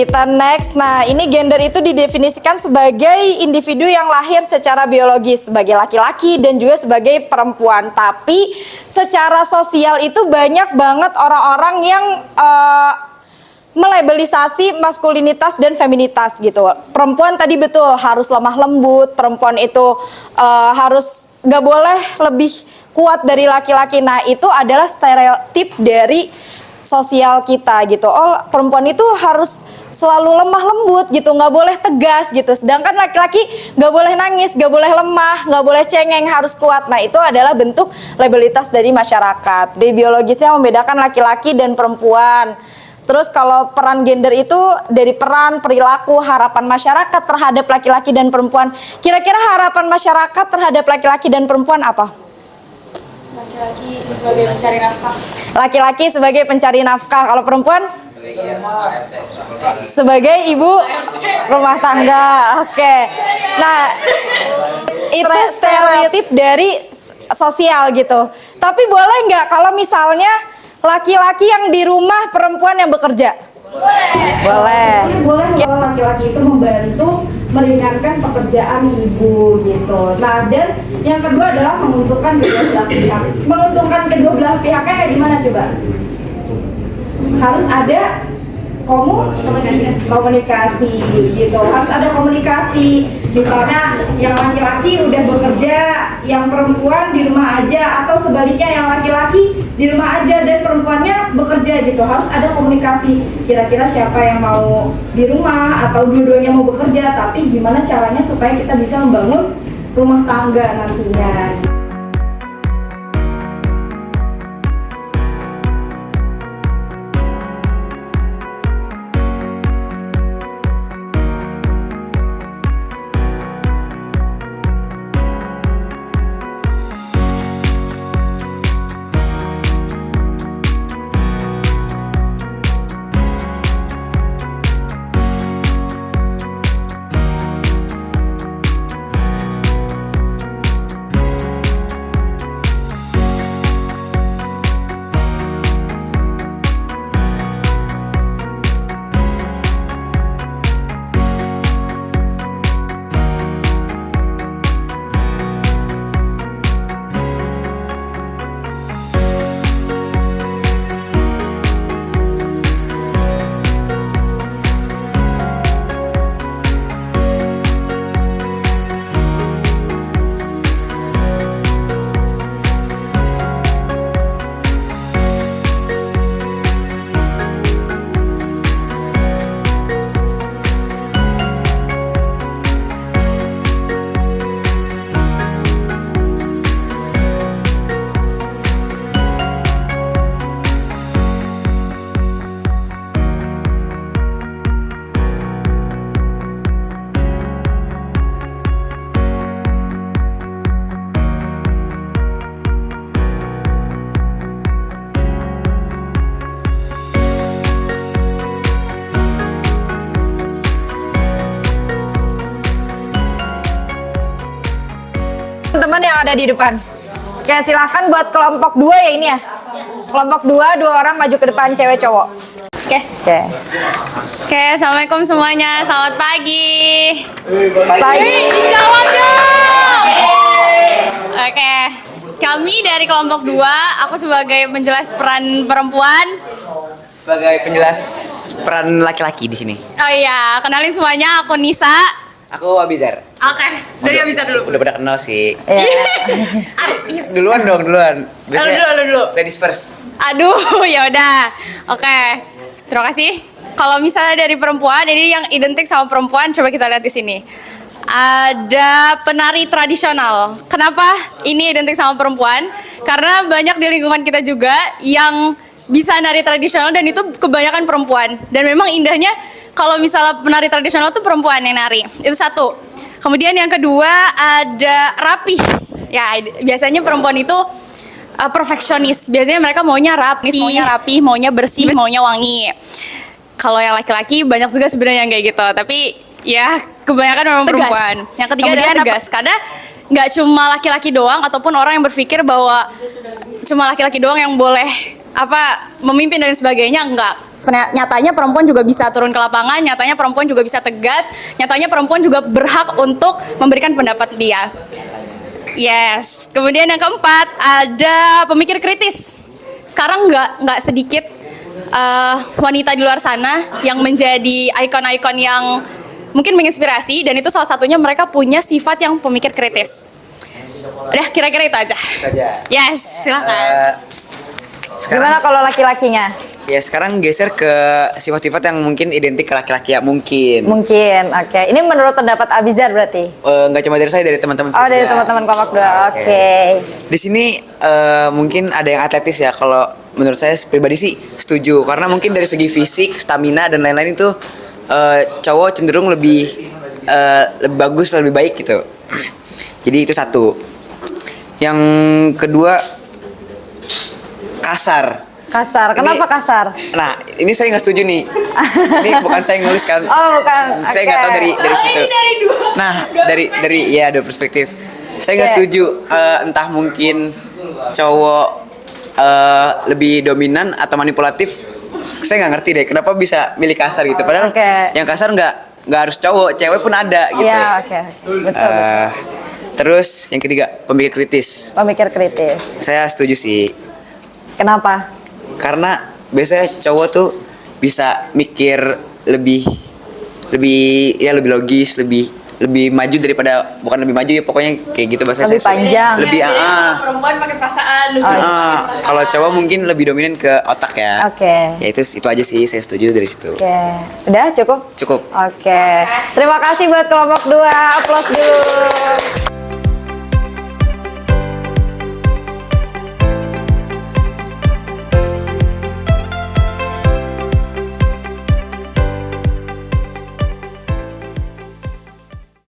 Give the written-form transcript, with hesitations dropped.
kita next. Nah, ini gender itu didefinisikan sebagai individu yang lahir secara biologis sebagai laki-laki dan juga sebagai perempuan. Tapi secara sosial itu banyak banget orang-orang yang melabelisasi maskulinitas dan feminitas gitu. Perempuan tadi betul harus lemah lembut, perempuan itu harus gak boleh lebih kuat dari laki-laki. Nah, itu adalah stereotip dari sosial kita gitu. Oh, perempuan itu harus selalu lemah lembut gitu, nggak boleh tegas gitu. Sedangkan laki-laki nggak boleh nangis, nggak boleh lemah, nggak boleh cengeng, harus kuat. Nah, itu adalah bentuk labelitas dari masyarakat. Dari biologisnya membedakan laki-laki dan perempuan. Terus kalau peran gender itu dari peran, perilaku, harapan masyarakat terhadap laki-laki dan perempuan. Kira-kira harapan masyarakat terhadap laki-laki dan perempuan apa? Laki-laki sebagai pencari nafkah. Laki-laki sebagai pencari nafkah. Kalau perempuan? Sebagai ibu rumah tangga. Oke. Nah, itu stereotip dari sosial gitu. Tapi boleh nggak kalau misalnya laki-laki yang di rumah, perempuan yang bekerja? Boleh. Boleh kalau laki-laki itu membantu meringankan pekerjaan ibu gitu. Nah, dan yang kedua adalah menguntungkan kedua belah pihak. Menguntungkan kedua belah pihaknya kayak gimana coba? Harus ada komunikasi gitu. Harus ada komunikasi. Misalnya yang laki-laki udah bekerja, yang perempuan di rumah aja, atau sebaliknya yang laki-laki di rumah aja dan perempuannya bekerja gitu. Harus ada komunikasi. Kira-kira siapa yang mau di rumah atau dua-duanya mau bekerja, tapi gimana caranya supaya kita bisa membangun rumah tangga nantinya. Teman-teman yang ada di depan. Oke, silahkan buat kelompok 2 ya ini ya. Kelompok 2, 2 orang maju ke depan, cewek cowok. Oke. Assalamualaikum semuanya. Selamat pagi. Pagi. Jawab dong. Oke. Kami dari kelompok 2, aku sebagai penjelas peran perempuan. Sebagai penjelas peran laki-laki di sini. Oh iya, kenalin semuanya, aku Nisa. Aku Abizar. Oke, dari Abizar dulu. Udah pada kenal sih. Iya. Artis. Duluan. Dulu. Ladies first. Aduh, ya udah. Oke. Terima kasih. Kalau misalnya dari perempuan, ini yang identik sama perempuan, coba kita lihat di sini. Ada penari tradisional. Kenapa ini identik sama perempuan? Karena banyak di lingkungan kita juga yang bisa nari tradisional dan itu kebanyakan perempuan. Dan memang indahnya kalau misalnya penari tradisional itu perempuan yang nari. Itu satu. Kemudian yang kedua ada rapih. Ya, biasanya perempuan itu perfeksionis. Biasanya mereka maunya rapi, maunya bersih, maunya wangi. Kalau yang laki-laki banyak juga sebenarnya yang kayak gitu. Tapi ya kebanyakan memang Tegas. perempuan. Yang ketiga Kemudian adalah tegas. Karena nggak cuma laki-laki doang ataupun orang yang berpikir bahwa cuma laki-laki doang yang boleh memimpin dan sebagainya, enggak. Nyatanya perempuan juga bisa turun ke lapangan, nyatanya perempuan juga bisa tegas, nyatanya perempuan juga berhak untuk memberikan pendapat dia. Yes. Kemudian yang keempat ada pemikir kritis. Sekarang nggak sedikit wanita di luar sana yang menjadi ikon-ikon yang mungkin menginspirasi, dan itu salah satunya mereka punya sifat yang pemikir kritis. Udah, kira-kira itu aja. Yes, silakan. Gimana kalau laki-lakinya? Ya sekarang geser ke sifat-sifat yang mungkin identik ke laki-laki ya, mungkin. Mungkin, oke. Ini menurut pendapat Abizar berarti? Nggak cuma dari saya, dari teman-teman Oh, dari juga. teman-teman kelompok 2, oke. Di sini mungkin ada yang atletis ya. Kalau menurut saya pribadi sih setuju, karena mungkin dari segi fisik, stamina dan lain-lain itu cowok cenderung lebih bagus, lebih baik gitu. Jadi itu satu. Yang kedua, kasar. Kasar, kenapa kasar? Nah, ini saya nggak setuju nih. Ini bukan saya yang nulis kan. Oh, bukan. Saya nggak tahu dari situ. Nah, dari ya dua perspektif. Saya nggak Oke. setuju. Entah mungkin cowok lebih dominan atau manipulatif. Saya nggak ngerti deh. Kenapa bisa milih kasar gitu? Padahal Oke. yang kasar nggak harus cowok, cewek pun ada gitu. Iya, oke. Betul. Terus yang ketiga, pemikir kritis. Pemikir kritis. Saya setuju sih. Kenapa? Karena biasanya cowok tuh bisa mikir lebih logis, lebih maju daripada, bukan lebih maju ya, pokoknya kayak gitu bahasa Lebih saya. panjang. Lebih Perempuan pakai perasaan. kalau cowok mungkin lebih dominan ke otak ya. Oke. Ya itu aja sih, saya setuju dari situ. Oke. Udah cukup? Cukup. Oke. Terima kasih buat kelompok 2. Aplaus dulu.